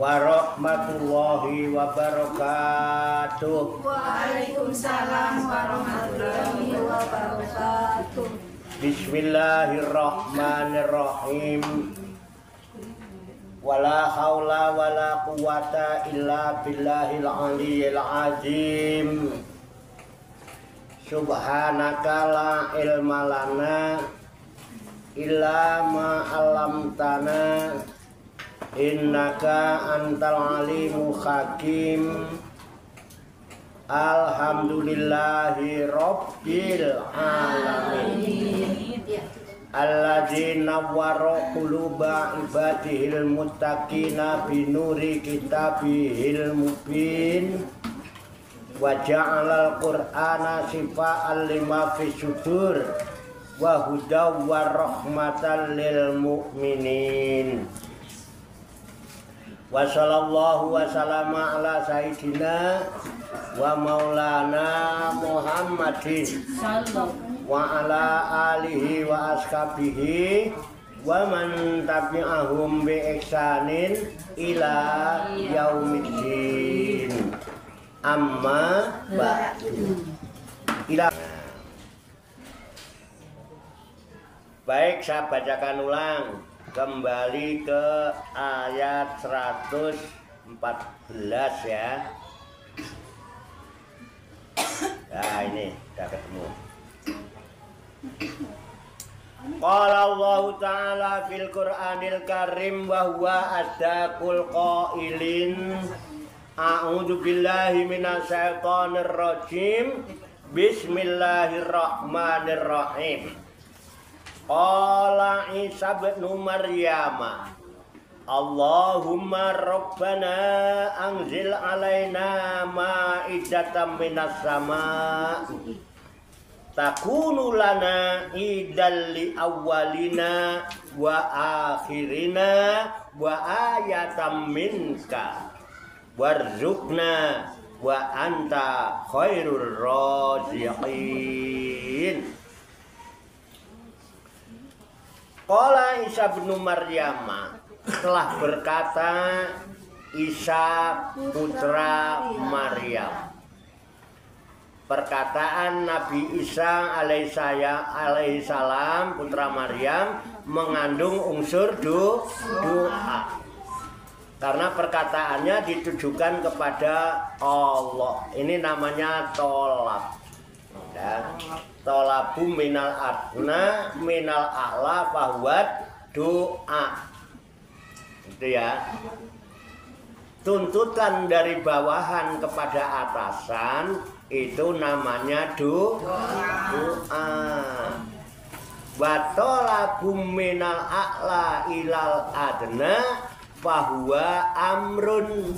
warahmatullahi wabarakatuh. Waalaikumsalam warahmatullahi wabarakatuh. Bismillahirrahmanirrahim. Wala haula wala quwata illa billahil aliyyil azim. Subhanaka la ilma lana illa ma 'allamtana innaka antal alimul hakim. Alhamdulillahi rabbil alamin. Alladzi nawwara quluba ibadihil muttaqina binuri kitabihil mubin wa ja'alal qur'ana shifa'an lima fis sudur wa hudaw wa rahmatan lil mu'minin. Wa sallallahu wa sallama ala sayyidina wa maulana Muhammadin wa ala alihi wa ashabihi wa man tabi'ahum bi ihsanin ila yaumiddin. Amma ba'du. Baik, saya bacakan ulang kembali ke ayat 114 ya. Nah, ini udah ketemu. Qala Allah Ta'ala fil Qur'anil Karim wa huwa asdaqul qailin. A'udzu billahi minasyaitonir rajim. Bismillahirrahmanirrahim. Qala Isa bin Maryam, Allahumma rabbana anzil alaina ma'idatan minas sama' takunu lana idal li awwalina wa akhirina wa ayatan minka warzuqna wa anta khairur raziqin. Qala Isa bin Maryam, telah berkata Isa putra Maryam. Perkataan Nabi Isa alaihissalam putra Maryam mengandung unsur doa. Karena perkataannya ditujukan kepada Allah. Ini namanya tolab. Ya. Tolabu minal adna minal a'la fahuwat doa. Itu ya. Tuntutan dari bawahan kepada atasan itu namanya doa. Wa tolabu minal a'la ilal adna fahuwa amrun.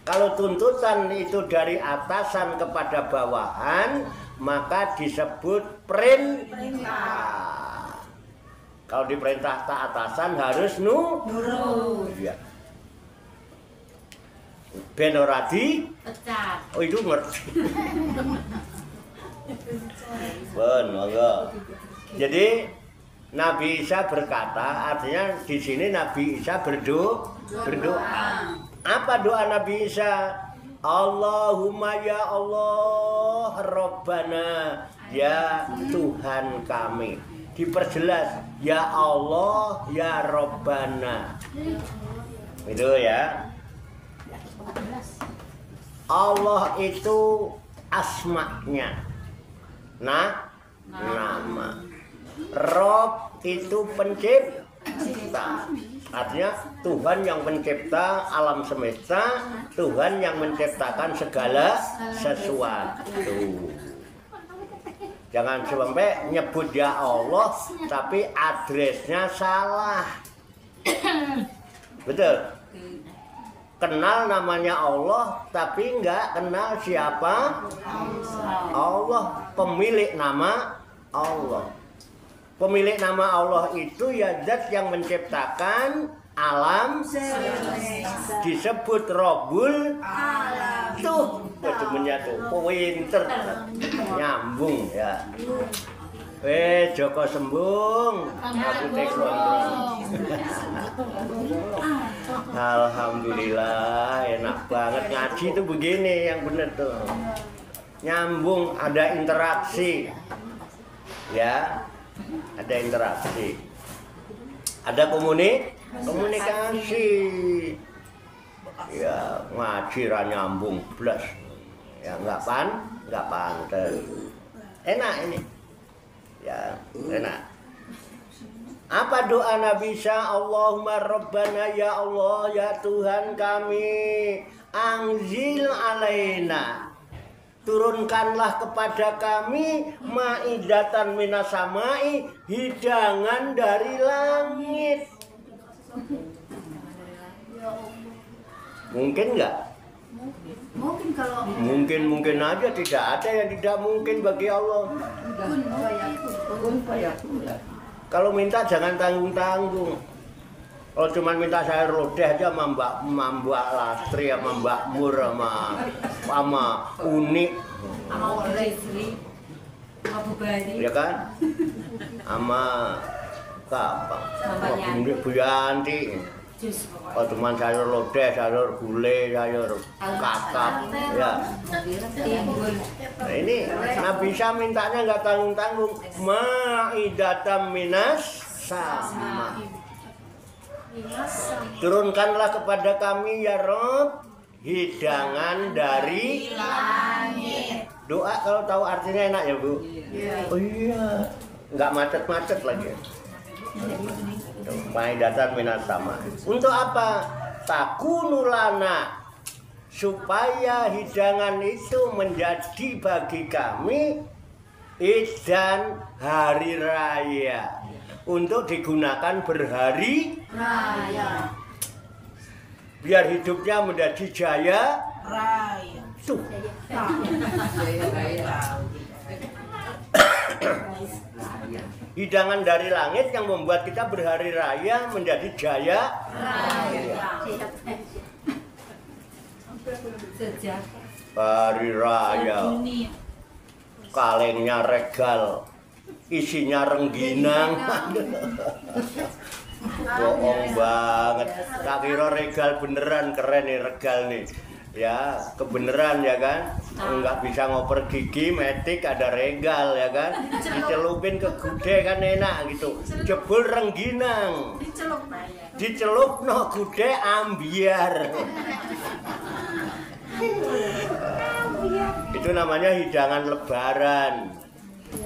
Kalau tuntutan itu dari atasan kepada bawahan, maka disebut perintah. Kalau diperintah tak atasan harus nurut. Ya. Ben ora di pecat. Oh, itu ngerti. Ben, monggo. Jadi Nabi Isa berkata, artinya di sini Nabi Isa berdoa. Apa doa Nabi Isa? Allahumma ya Allah Rabbana, ya Tuhan kami. Diperjelas, ya Allah ya Rabbana. Itu ya. Allah itu asma'nya. Nama. Rob itu pencipta. Artinya Tuhan yang mencipta alam semesta, Tuhan yang menciptakan segala sesuatu. Jangan sampai nyebut ya Allah tapi adresnya salah. Betul. Kenal namanya Allah tapi enggak kenal siapa Allah, pemilik nama Allah. Pemilik nama Allah itu ya zat yang menciptakan alam semesta. Disebut Rabbul Alam. Tuh, ketemunya tuh, pinter, nyambung ya. Joko sembung. Aku tek Alhamdulillah, enak banget ngaji itu begini yang bener tuh. Nyambung, ada interaksi. Ya. Ada interaksi. Ada komunikasi. Ya, ngaji ra nyambung blas. Ya nggak pantes. Enak ini. Ya, enak. Apa doa Nabi Isa? Allahumma Rabbana, ya Allah, ya Tuhan kami, anzil alaina, turunkanlah kepada kami maidatan minas samai, hidangan dari langit. Mungkin nggak? Mungkin kalau Mungkin aja, tidak ada yang tidak mungkin bagi Allah. Kalau minta jangan tanggung-tanggung. Kalau cuma minta sayur lodeh aja sama Mbak Lastri, sama Mbak Mur, sama Unik, sama Leslie, sama Bu Bani, ya kan? Sama Bu Yanti. Kalau cuma sayur lodeh, sayur gulai, sayur kakap, ya. Nah, ini Nabi Isa mintanya nggak tanggung-tanggung. Ma'idatam minas sama. Turunkanlah kepada kami ya Rob hidangan dari langit. Doa kalau tahu artinya enak ya Bu. Oh iya, nggak macet-macet lagi. Maidatan minas sama. Untuk apa? Takunulana, supaya hidangan itu menjadi bagi kami idan hari raya, untuk digunakan berhari raya, biar hidupnya menjadi jaya raya. Tuh. Hidangan dari langit yang membuat kita berhari raya menjadi jaya raya. Hari raya, kalengnya regal, isinya rengginang. Bohong banget. Tak kira regal beneran, keren nih regal nih. Ya, kebeneran ya kan? Nggak bisa ngoper gigi, metik ada regal ya kan? Dicelupin ke gude kan enak gitu. Jebul rengginang. Dicelup no gude ambiar. Itu namanya hidangan lebaran.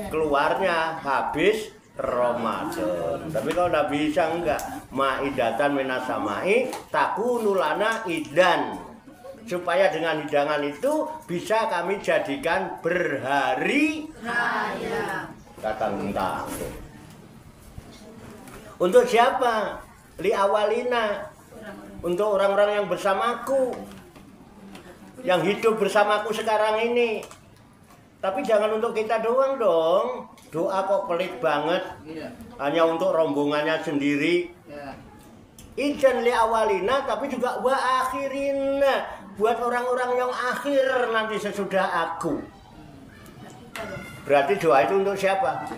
Keluarnya habis Ramadan. Tapi kalau Nabi Isa enggak, maidatan minas samai takunulana idan, supaya dengan hidangan itu bisa kami jadikan berhari raya. Tanggung-tanggung. Untuk siapa? Li awalina, untuk orang-orang yang bersamaku, yang hidup bersamaku sekarang ini. Tapi jangan untuk kita doang dong. Doa kok pelit banget. Hanya untuk rombongannya sendiri. Ijan li awalina, tapi juga wa akhirina, buat orang-orang yang akhir nanti sesudah aku. Berarti doa itu untuk siapa?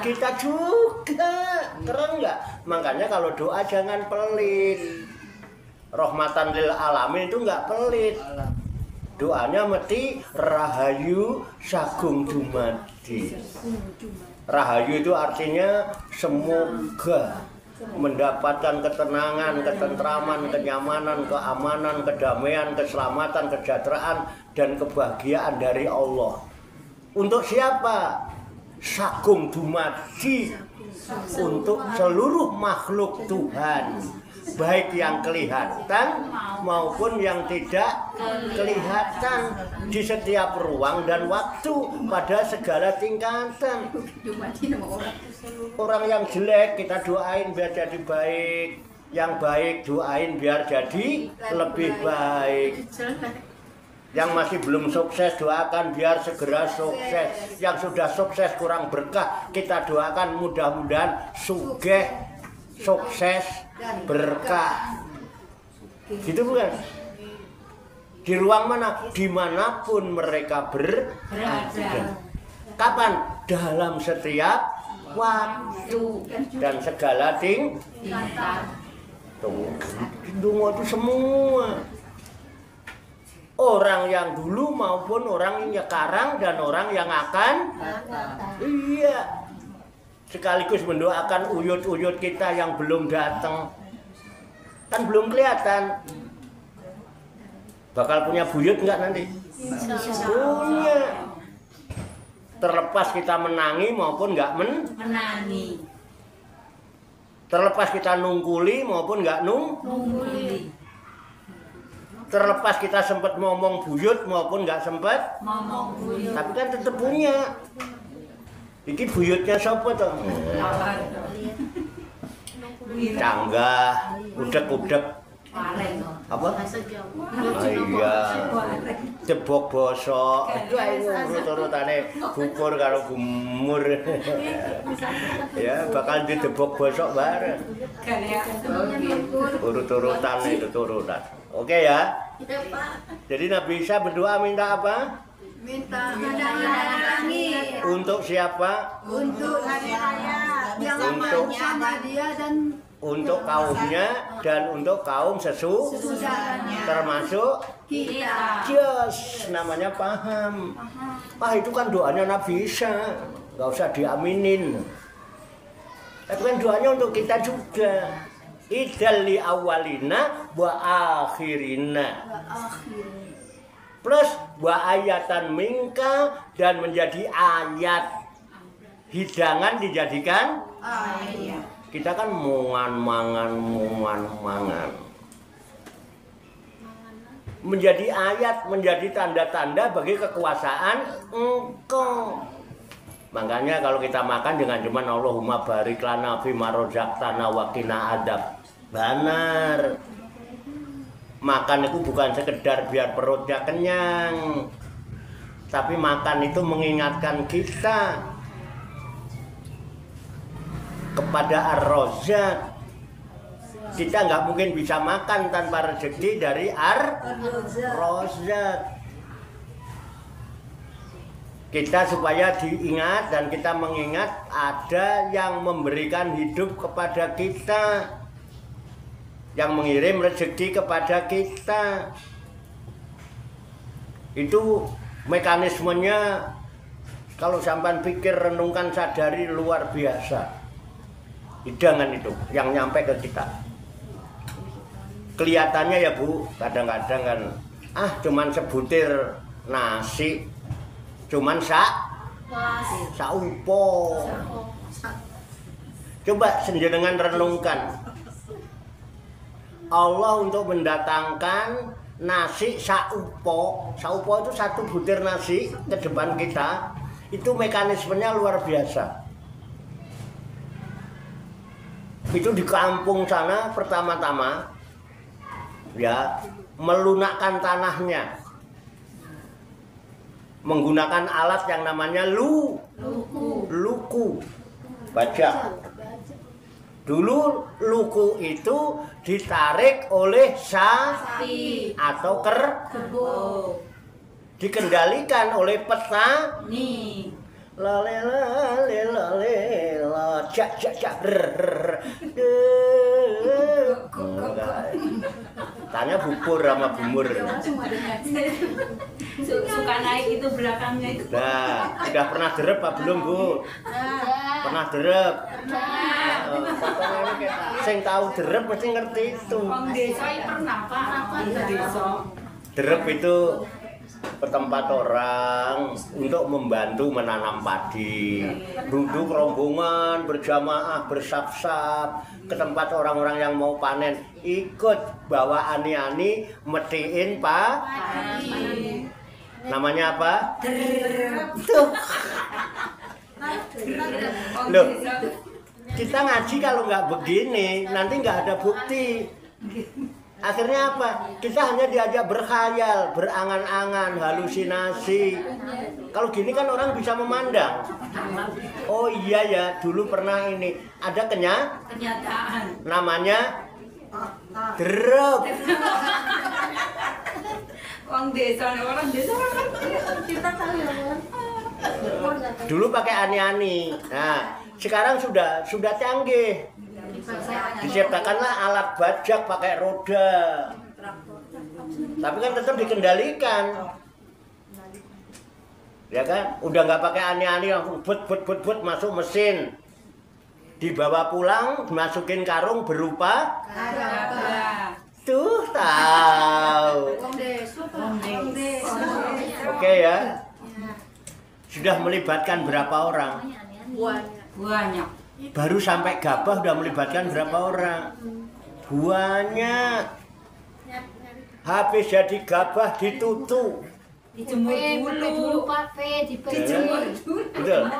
Kita juga. Keren nggak? Makanya kalau doa jangan pelit. Rahmatan lil alamin itu nggak pelit. Doanya mesti rahayu sagung dumadi. Rahayu itu artinya semoga mendapatkan ketenangan, ketentraman, kenyamanan, keamanan, kedamaian, keselamatan, kesejahteraan, dan kebahagiaan dari Allah. Untuk siapa? Sagung dumadi, untuk seluruh makhluk Tuhan, baik yang kelihatan maupun yang tidak kelihatan, di setiap ruang dan waktu, pada segala tingkatan. Orang yang jelek kita doain biar jadi baik, yang baik doain biar jadi lebih baik. Yang masih belum sukses doakan biar segera sukses. Yang sudah sukses kurang berkah kita doakan mudah-mudahan sugih, sukses, berkah. Gitu bukan? Di ruang mana? Dimanapun mereka berada. Kapan? Dalam setiap waktu dan segala tingkatan. Tuh, dungo itu semua. Orang yang dulu maupun orang yang sekarang dan orang yang akan. Iya. Sekaligus mendoakan uyut-uyut kita yang belum datang. Kan belum kelihatan. Bakal punya buyut enggak nanti? Punya. Terlepas kita menangi maupun enggak Menangi. Terlepas kita nungkuli maupun enggak Nungkuli. Terlepas kita sempat ngomong buyut maupun enggak sempat. Ngomong buyut. Tapi kan tetap punya. Iki buyutnya siapa tuh? Canggah, udek-udek. Apa? Iya. Debok bosok. Urut-urutane bukur karo gumur. Ya, bakal didebok bosok bareng. Urut-urutan itu turunan. Oke ya. Jadi Nabi Isa berdoa minta apa? Minta langit Untuk siapa? untuk hari raya yang sama dia dan Untuk kaumnya dan untuk kaum saudaranya termasuk kita. Yes, namanya paham. Itu kan doanya Nabi Isa, nggak usah diaminin. Tapi kan doanya untuk kita juga. Idal li awalina wa akhirina. Plus wa ayatan minka dan menjadi ayat. Hidangan dijadikan Ayat. kita kan mangan. Menjadi ayat, menjadi tanda-tanda bagi kekuasaan Engkau. Makanya kalau kita makan dengan cuman Allahumma barik lana fima razaqtana wa qina adab. Benar. Makan itu bukan sekedar biar perutnya kenyang. Tapi makan itu mengingatkan kita kepada Ar-Razzaq. Kita nggak mungkin bisa makan tanpa rezeki dari Ar-Razzaq. Kita supaya diingat dan kita mengingat ada yang memberikan hidup kepada kita, yang mengirim rezeki kepada kita. Itu mekanismenya kalau sampai pikir, renungkan, sadari luar biasa. Hidangan itu yang nyampe ke kita. Kelihatannya ya Bu, kadang-kadang kan cuman sebutir nasi, cuman saupo. Coba senjenengan renungkan. Allah untuk mendatangkan nasi saupo. Saupo itu satu butir nasi ke depan kita. Itu mekanismenya luar biasa. Itu di kampung sana pertama-tama ya melunakkan tanahnya menggunakan alat yang namanya luku bajak. Dulu luku itu ditarik oleh sapi atau Kebo. dikendalikan oleh Nih. Tanya bubur sama bumur. Suka naik itu belakangnya itu. Nah, udah pernah derep apa belum Bu? Pernah derep. Sing tahu derep mesti ngerti itu. Wong desa pernah Pak. Desa. Derep itu tempat orang untuk membantu menanam padi. Duduk rombongan berjamaah bersap-sap ke tempat orang-orang yang mau panen, ikut bawa ani-ani metiin padi. Namanya apa? Tuh. Loh, kita ngaji kalau nggak begini nanti nggak ada bukti. Akhirnya apa? Kita hanya diajak berkhayal, berangan-angan, halusinasi. Kalau gini kan orang bisa memandang. Oh iya ya, dulu pernah ini. Ada Kenyataan. namanya derep. Orang desa kan kita tahu ya Bang. Dulu pakai ani-ani. Nah, sekarang sudah canggih. Diciptakanlah alat bajak pakai roda. Tapi kan tetap dikendalikan. Ya kan? Udah nggak pakai ani-ani, langsung but masuk mesin. Dibawa pulang, masukin karung berupa tuh tahu. Oke ya. Sudah melibatkan berapa orang? Banyak. Baru sampai gabah udah melibatkan berapa orang? Banyak. Habis jadi gabah ditutu. Dijemur dulu Pak Fe, dijemur dulu. Betul.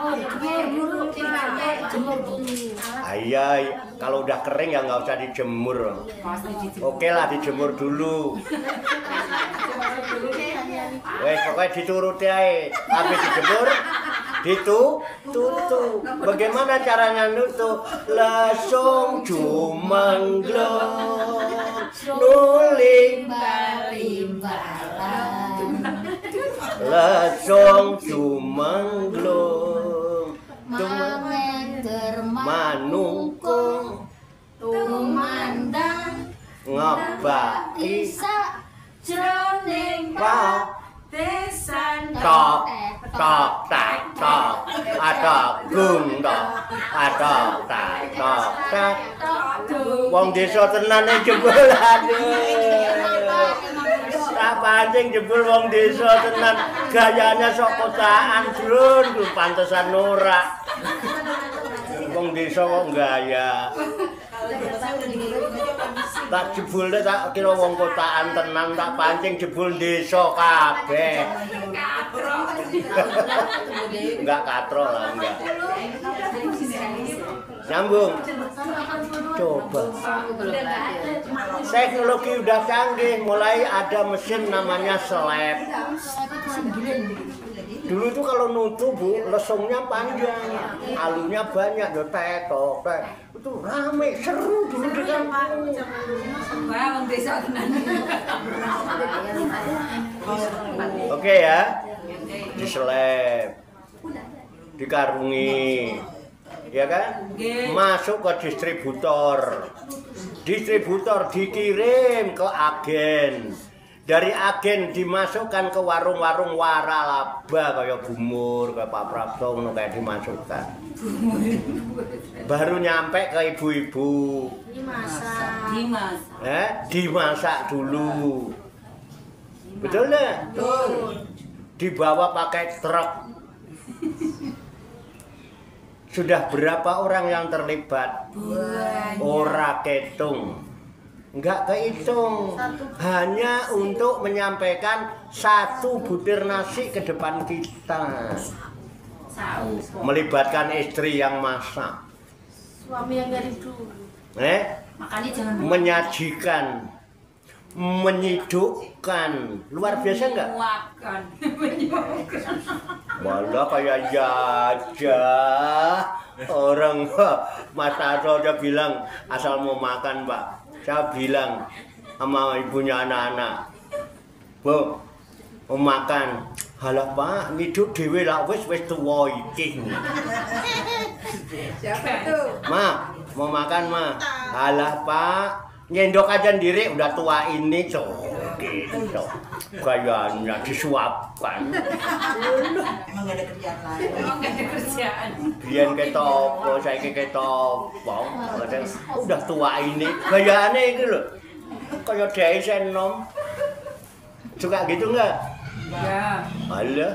Dijemur dulu. Ayah, kalau udah kering ya nggak usah dijemur. Oke lah, dijemur dulu. Wes pokoknya dituruti aja. Habis dijemur, ditutu. Bagaimana caranya nutu? Langsung jumenglong, nuling langsung jumenglong, manungkung, tumandang, ngebaki jroning Tesan tok tak tok, atok gung tok, atok tak tok tak. Wong desa tenan jebul aduh. Tak pancing jebul wong desa tenan, gayanya sok kotaan drun, ku pantesan norak. Wong desa kok gaya. Tak jebul tak kira wong kotaan tenan, tak pancing jebul desa kabeh. Enggak katro lah, enggak. Nyambung. Coba. Teknologi udah canggih, mulai ada mesin namanya slab. Dulu itu kalau nutu Bu, lesungnya panjang, alunya banyak, tek. Itu rame, seru dulu di kampung. Wah, desa tenan. Oke ya, diseleb, dikarungi, ya kan? Masuk ke distributor, dikirim ke agen. Dari agen dimasukkan ke warung-warung waralaba kayak Bumur, kayak Pak Prapto, kayak dimasukkan. Baru nyampe ke ibu-ibu. Dimasak dulu. Betul nggak? Betul. Dibawa pakai truk. Sudah berapa orang yang terlibat? Ora ketung. Enggak kehitung, hanya untuk menyampaikan satu butir nasi ke depan kita, melibatkan istri yang masak, suami yang dari dulu. Makanya jangan menyajikan, menyidukkan, luar biasa enggak? Malah kayak jajah orang Mas Arso dia bilang asal mau makan Pak. Saya bilang sama ibunya anak-anak, Bu, mau makan. Halah Pak, ngiduk dhewe lah wis tuwa iki. Siapa itu? Ma, mau makan Ma. Halah Pak, nyendok aja sendiri udah tua ini gitu. Gayanya disuapkan. Emang gak ada kerjaan lain. Enggak ada kerjaan. Biyen ketopo, saiki ketopo. Udah tua ini, gayane iki lho. Kaya dhek senom. Suka gitu enggak? Ya. Alah.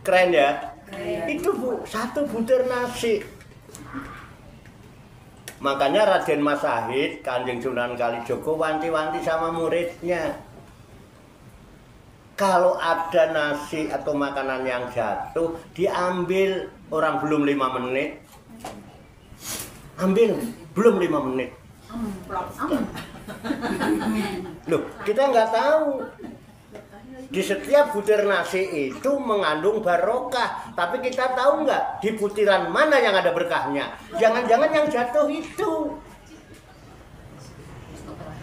Keren ya? Itu Bu, satu butir nasi. Makanya Raden Mas Sahid, Kanjeng Sunan Kalijogo wanti-wanti sama muridnya. Kalau ada nasi atau makanan yang jatuh, diambil orang belum 5 menit. Ambil, belum 5 menit. Loh, kita nggak tahu. Di setiap butir nasi itu mengandung barokah. Tapi kita tahu nggak di butiran mana yang ada berkahnya? Jangan-jangan yang jatuh itu.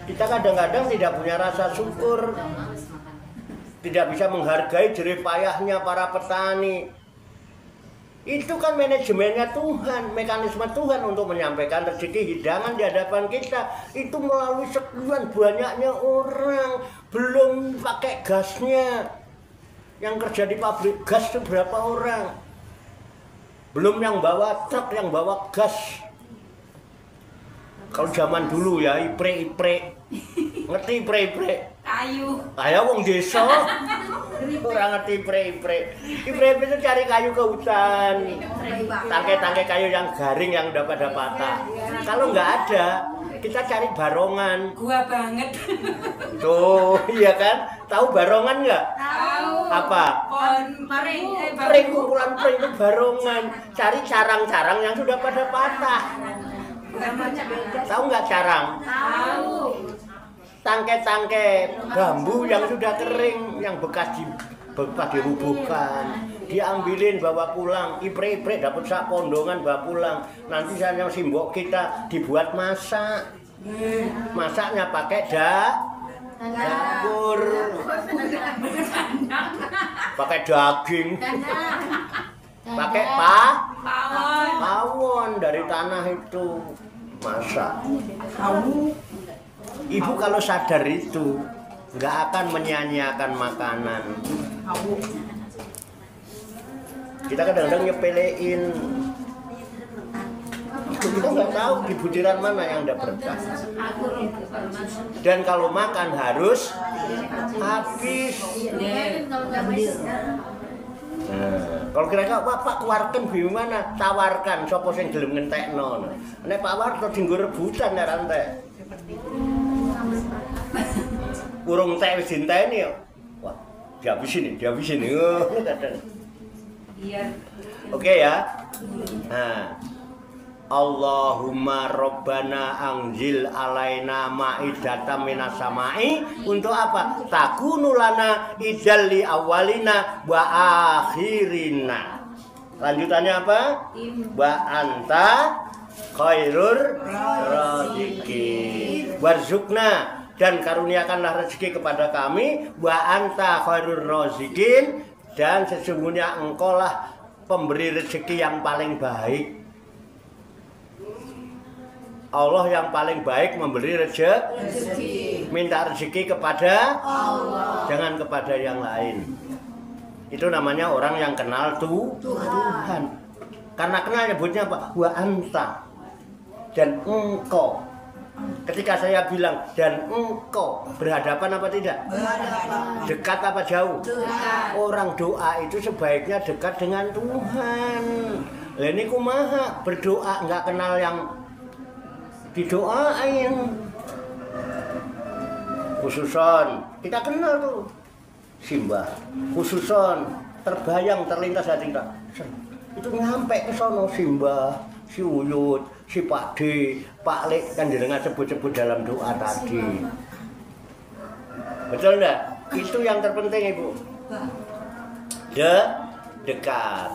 Kita kadang-kadang tidak punya rasa syukur. tidak bisa menghargai jerih payahnya para petani. Itu kan manajemennya Tuhan, mekanisme Tuhan untuk menyampaikan rezeki hidangan di hadapan kita. Itu melalui sekian banyaknya orang, belum pakai gasnya. Yang kerja di pabrik gas itu berapa orang? Belum yang bawa truk, yang bawa gas. Kalau zaman dulu ya, ipre-ipre. Ngerti ipre-ipre? Kayu. Kayak wong desa. Orang ngerti ipre-ipre. Ipre-ipre itu cari kayu ke hutan. Tangkai-tangkai kayu yang garing yang udah pada patah. Kalau nggak ada, kita cari barongan. Gua banget. Tuh, iya kan? Tahu barongan nggak? Tahu. Apa? Pring. Pring, kumpulan pring itu barongan. Cari carang-carang yang sudah pada patah. Tahu nggak carang? Tahu. Tangkai-tangkai bambu yang sudah kering, yang bekas dirubuhkan, diambilin bawa pulang. Ipre-ipre dapat sak pondongan bawa pulang. Nanti saya simbok kita dibuat masak. Masaknya pakai dapur, pakai daging, pakai pawon dari tanah itu masak. Ibu kalau sadar itu nggak akan menyanyiakan makanan. Kita kadang-kadang nyepelein. Kita nggak tahu di butiran mana yang ada berkah. Dan kalau makan harus habis. Kalau kira-kira Pak keluarkan gimana? Tawarkan, sopo sing gelem ngentekno. Nek Pak Warto dinggo rebutan nek rantek. Urung entek wis dinteni yo. Wah, dihabisin. Iya. Oke ya. Nah. Allahumma Rabbana anzil alaina ma'idatan minas sama'i. Untuk apa? Takunu lana idal li awalina wa akhirina. Lanjutannya apa? Wa anta khairur raziqin. Warzuqna, dan karuniakanlah rezeki kepada kami. Wa anta khairur raziqin, dan sesungguhnya engkaulah pemberi rezeki yang paling baik. Allah yang paling baik memberi rezeki. Minta rezeki kepada Allah, jangan kepada yang lain. Itu namanya orang yang kenal Tuhan. Karena kenal nyebutnya apa? Wa anta, dan engkau. Ketika saya bilang dan engkau, berhadapan apa tidak? Berhadapan. Dekat apa jauh? Dekat. Orang doa itu sebaiknya dekat dengan Tuhan. Lah ini kumaha berdoa nggak kenal yang didoain. Khususon kita kenal tuh Simbah, khususon terbayang terlintas hati kita. Itu nyampe ke sono Simbah, si Uyut, si Pak D, Pak Lek kan didengar sebut-sebut dalam doa tadi. Betul enggak? Itu yang terpenting Ibu. Dekat.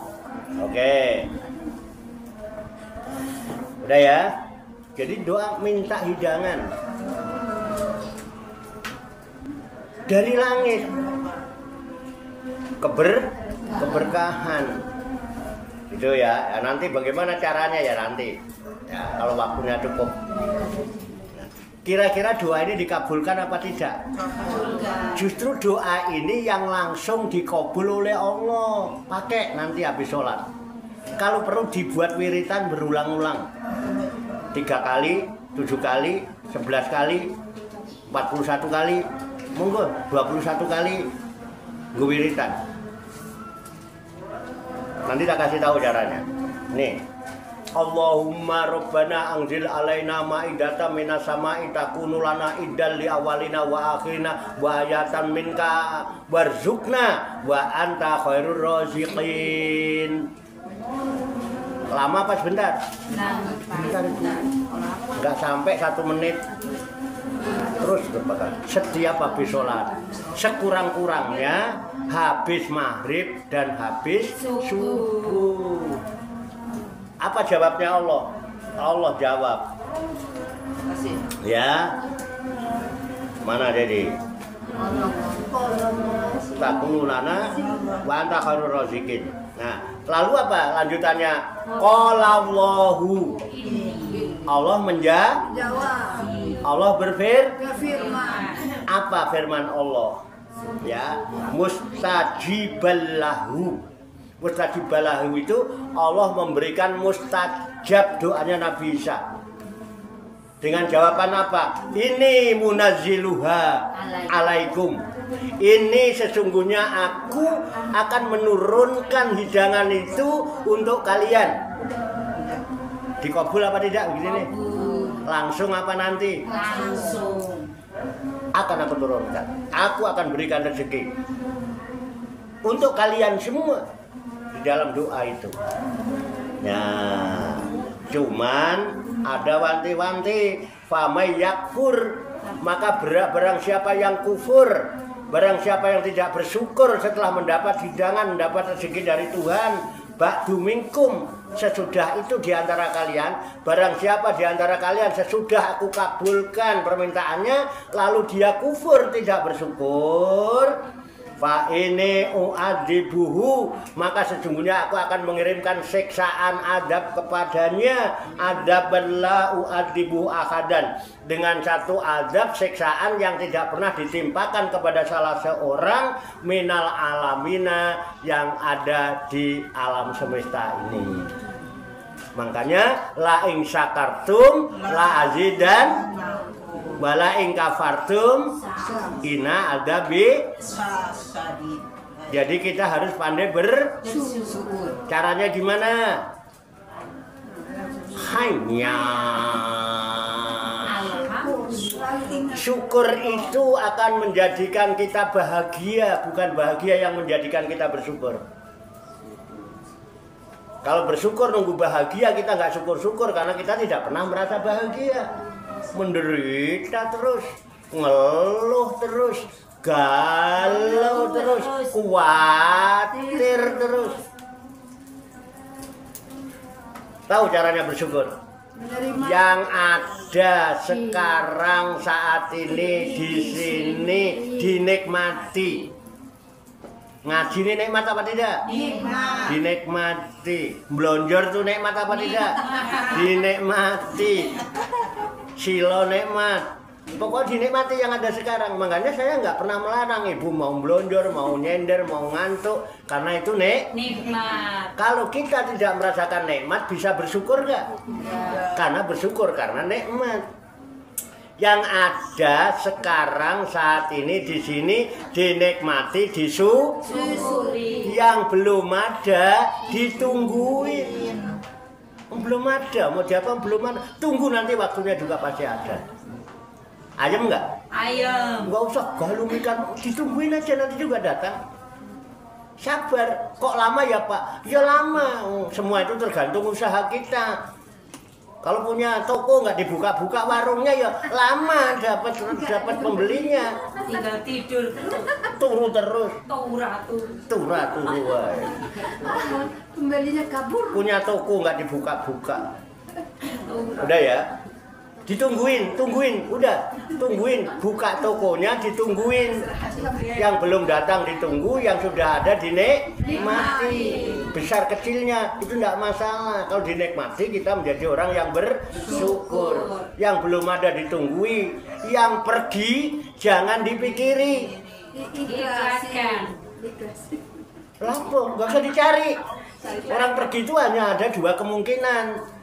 Oke. Udah ya? Jadi doa minta hidangan dari langit, keberkahan. Itu ya. Nanti bagaimana caranya ya nanti. Ya, kalau waktunya cukup. Kira-kira doa ini dikabulkan apa tidak? Justru doa ini yang langsung dikabul oleh Allah. Pakai nanti habis sholat. Kalau perlu dibuat wiritan berulang-ulang. 3 kali, 7 kali, 11 kali, 41 kali, monggo 21 kali gue wiritan. Nanti tak kasih tahu caranya. Nih, Allahumma Rabbana anzil alaina ma'idatan minas sama'i takunu lana idal li awalina wa akhirina wa ayatan minka warzuqna wa anta khairur raziqin. Lama apa sebentar? Sebentar itu. Enggak sampai 1 menit. Terus berbakat. Setiap habis sholat, sekurang-kurangnya habis maghrib dan habis subuh. Apa jawabnya Allah? Allah jawab. Ya. Mana Dedi? takunu lana wa anta khairur raziqin. Nah, lalu apa lanjutannya? Qala Allahu. Allah Jawab. Allah Berfirman. apa firman Allah? Ya, mustajiballahu. Mustajiballahu itu Allah memberikan mustajab doanya Nabi Isa. Dengan jawaban apa? Ini munazziluha alaikum. Ini sesungguhnya aku akan menurunkan hidangan itu untuk kalian. Dikabul apa tidak begini nih? Langsung apa nanti? Langsung. Akan aku turunkan. Aku akan berikan rezeki untuk kalian semua di dalam doa itu. Nah, cuman ada wanti-wanti. Famay yakfur, maka barang siapa yang kufur, barang siapa yang tidak bersyukur setelah mendapat hidangan, mendapat rezeki dari Tuhan, ba'du minkum, sesudah itu di antara kalian, barang siapa di antara kalian sesudah aku kabulkan permintaannya, lalu dia kufur tidak bersyukur, fa ini u'adzibuhu, maka sesungguhnya aku akan mengirimkan siksaan adab kepadanya, adaban la u'adzibuhu ahadan, dengan satu adab siksaan yang tidak pernah ditimpakan kepada salah seorang minal alamina yang ada di alam semesta ini. Makanya la ing syakartum la azidan wala ing kafartum ina adabi. Jadi kita harus pandai bersyukur. Caranya gimana? Hanya syukur itu akan menjadikan kita bahagia, bukan bahagia yang menjadikan kita bersyukur. Kalau bersyukur nunggu bahagia, kita nggak syukur-syukur karena kita tidak pernah merasa bahagia. Menderita terus, ngeluh terus, galau terus, khawatir terus. Tahu caranya bersyukur? Yang ada sekarang saat ini di sini dinikmati. Ngaji ini nikmat apa tidak? Nikmat. Dinikmati. Blonjor tuh nikmat apa tidak? Dinikmati. Silo nikmat. Pokoknya dinikmati yang ada sekarang. Makanya saya nggak pernah melarang ibu mau blonjor, mau nyender, mau ngantuk, karena itu nikmat. Kalau kita tidak merasakan nikmat, bisa bersyukur nggak? Karena bersyukur karena nikmat. Yang ada sekarang saat ini di sini dinikmati, disyukuri. Yang belum ada ditungguin. Belum ada, mau diapa belum ada. Tunggu nanti waktunya juga pasti ada. Ayam enggak? Ayam. Enggak usah galumikan, ditungguin aja nanti juga datang. Sabar, kok lama ya Pak? Ya lama. Semua itu tergantung usaha kita. Kalau punya toko nggak dibuka-buka warungnya ya lama dapat pembelinya. Tinggal tidur Turu terus. Turah. Kembalinya kabur. Punya toko nggak dibuka-buka. Udah ya. Ditungguin, udah, tungguin, buka tokonya, ditungguin. Yang belum datang ditunggu, yang sudah ada dinikmati. Besar kecilnya itu tidak masalah. Kalau dinikmati kita menjadi orang yang bersyukur. Yang belum ada ditungguin, yang pergi jangan dipikiri. Ikhlaskan. Lapo, nggak usah dicari. Orang pergi itu hanya ada dua kemungkinan.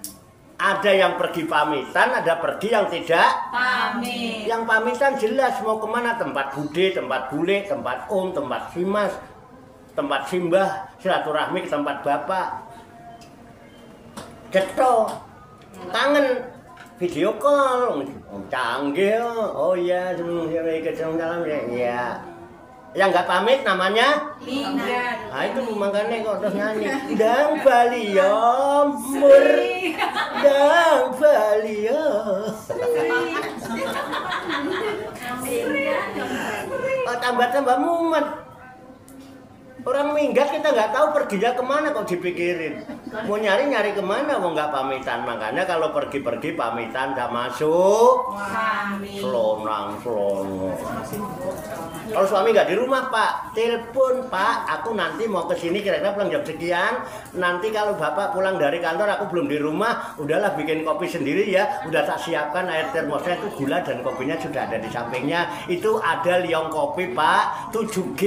Ada yang pergi pamitan, ada pergi yang tidak Pamit. Yang pamitan jelas mau kemana, tempat bude, tempat bule, tempat om, tempat simas, tempat simbah, silaturahmi ke tempat bapak. Ceto, kangen, video call, canggih, oh iya, salam ya. Yang nggak pamit namanya Minggat. nah itu makanya kok terus nyanyi dang baliyom mur dang baliyom oh tambah mumet Orang minggat kita nggak tahu perginya kemana kok dipikirin. Mau nyari kemana, mau nggak pamitan. Makanya kalau pergi-pergi pamitan nggak masuk. Selonang. Kalau suami nggak di rumah Pak, telepon Pak, aku nanti mau ke sini kira-kira pulang jam sekian. Nanti kalau Bapak pulang dari kantor aku belum di rumah, udahlah bikin kopi sendiri ya. Udah tak siapkan air termosnya, itu gula dan kopinya sudah ada di sampingnya. Itu ada liong kopi Pak, 7G,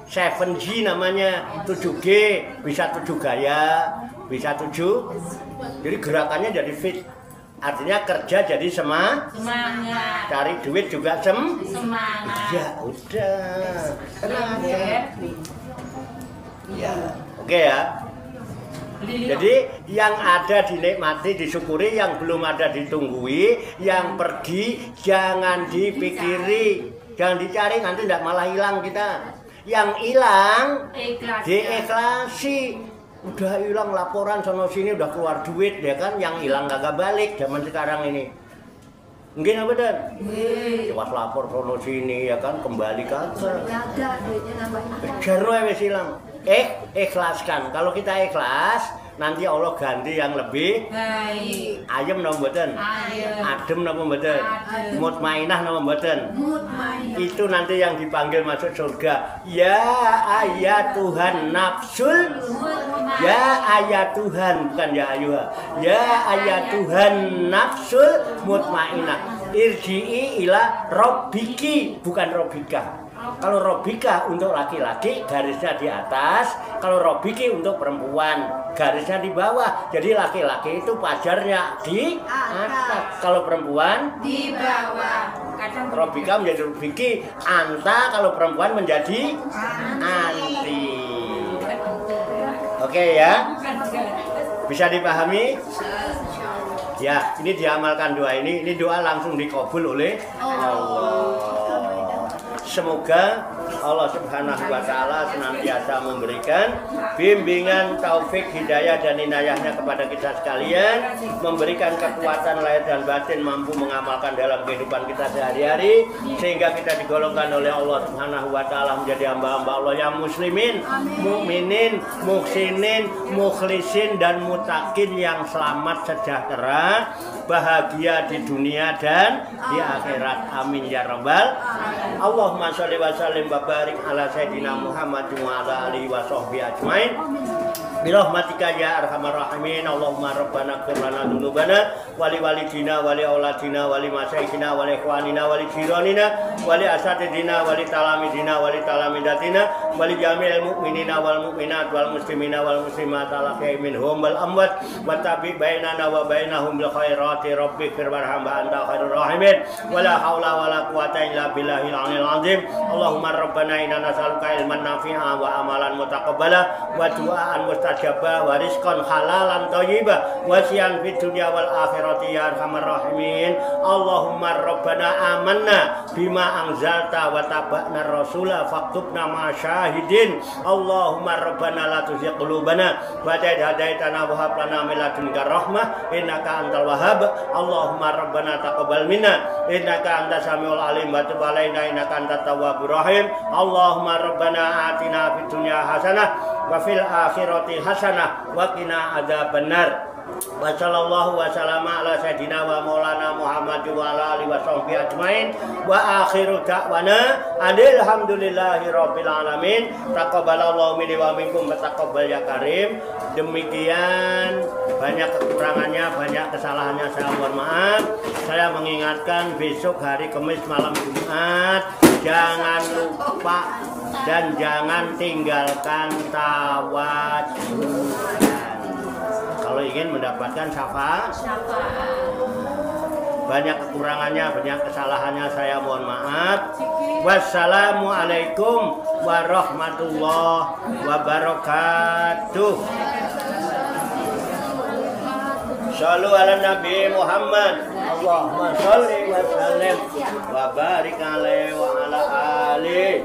7G namanya, 7G, bisa 7 gaya, bisa 7. Jadi gerakannya jadi fit. Artinya kerja jadi semangat. Cari duit juga semangat. Ya udah. Tenang aja. Ya, oke ya. Jadi yang ada dinikmati, disyukuri, yang belum ada ditunggui, yang pergi jangan dipikiri, jangan dicari, nanti tidak malah hilang kita. Yang hilang diikhlasi. Udah hilang laporan sono sini udah keluar duit ya kan, yang hilang kagak balik zaman sekarang ini. Mungkin apa Dan? Coba lapor sono sini ya kan, kembali kagak. Jarno wis hilang. Ikhlaskan. Kalau kita ikhlas, nanti Allah ganti yang lebih baik. Ayem napa mboten? Adem napa mboten? Mutmainah napa mboten? Itu nanti yang dipanggil masuk surga. Ya ayat Tuhan nafsul. Ya ayat Tuhan, bukan ya ayuha. Ya ayat Tuhan nafsul mutmainah. Irji'i ila rabbiki, bukan robbika. Kalau robika untuk laki-laki garisnya di atas, kalau robiki untuk perempuan garisnya di bawah. Jadi laki-laki itu pajarnya di atas, kalau perempuan di bawah. Robika menjadi robiki, anta kalau perempuan menjadi anti. Oke ya, bisa dipahami? Ya, ini diamalkan doa ini doa langsung dikabul oleh Allah. Semoga Allah Subhanahu wa Ta'ala senantiasa memberikan bimbingan, taufik, hidayah, dan inayahnya kepada kita sekalian, memberikan kekuatan lahir dan batin, mampu mengamalkan dalam kehidupan kita sehari-hari, sehingga kita digolongkan oleh Allah Subhanahu wa Ta'ala menjadi hamba-hamba Allah yang muslimin, mukminin, muhsinin, mukhlisin, dan mutakin yang selamat, sejahtera, bahagia di dunia dan di akhirat. Amin ya rabbal. Allahumma sholli wa sallim wa barik ala sayyidina Muhammad wa ala alihi wa sahbihi ajmain. Birahmatika ya arhamar rahimin. Allahumma rabbana ighfir lana dzunubana wa li walidina wa li auladina wa li masyayikhina wa li ikhwanina wa li jiranina wa li asatidina wa li talamidina wa li talamidatina wa li jami'il mu'minina wal mu'minat wal muslimina wal muslimat ala minhum wal amwat wa tabi bainana wa bainahum bil khairati rabbighfir warham wa anta khairur rahimin. Wa la haula wa la quwwata illa billahil aliyil azim. Allahumma rabbana inna nas'aluka ilman nafi'a wa amalan mutaqabbala wa du'aan mustajabah wa rizqan halalan thayyibah wa siyan fid dunya wal akhirati ya arhamar rahimin. Allahumma rabbana amanna bima anzalta wa tabana rasula faktubna ma syahidin. Allahumma rabbana la tuzigh qulubana ba'da idh hadaitana wa hab lana min ladunka rahmah innaka antal wahhab. Allahumma rabbana taqabbal minna innaka antas samiul alim wa tub alaina innaka antat tawwabur rahim. Allahumma rabbana atina fid dunya hasanah wa fil akhirati hasanah wa qina adzabannar. Wa sallallahu wa sallama ala sayyidina wa maulana Muhammad wa ala alihi wa sahbihi ajmain. Wa akhiru da'wana alhamdulillahi rabbil alamin. Taqabbalallahu minni wa minkum wa taqabbal ya karim. Demikian, banyak kekurangannya, banyak kesalahannya, saya mohon maaf. Saya mengingatkan besok hari Kamis malam Jumat, jangan lupa dan jangan tinggalkan tawajudan kalau ingin mendapatkan syafaat. Banyak kekurangannya, banyak kesalahannya, saya mohon maaf. Wassalamualaikum warahmatullahi wabarakatuh. Shallu ala Nabi Muhammad. Allahumma sholli wa sallim wa barik alaihi wa ala alihi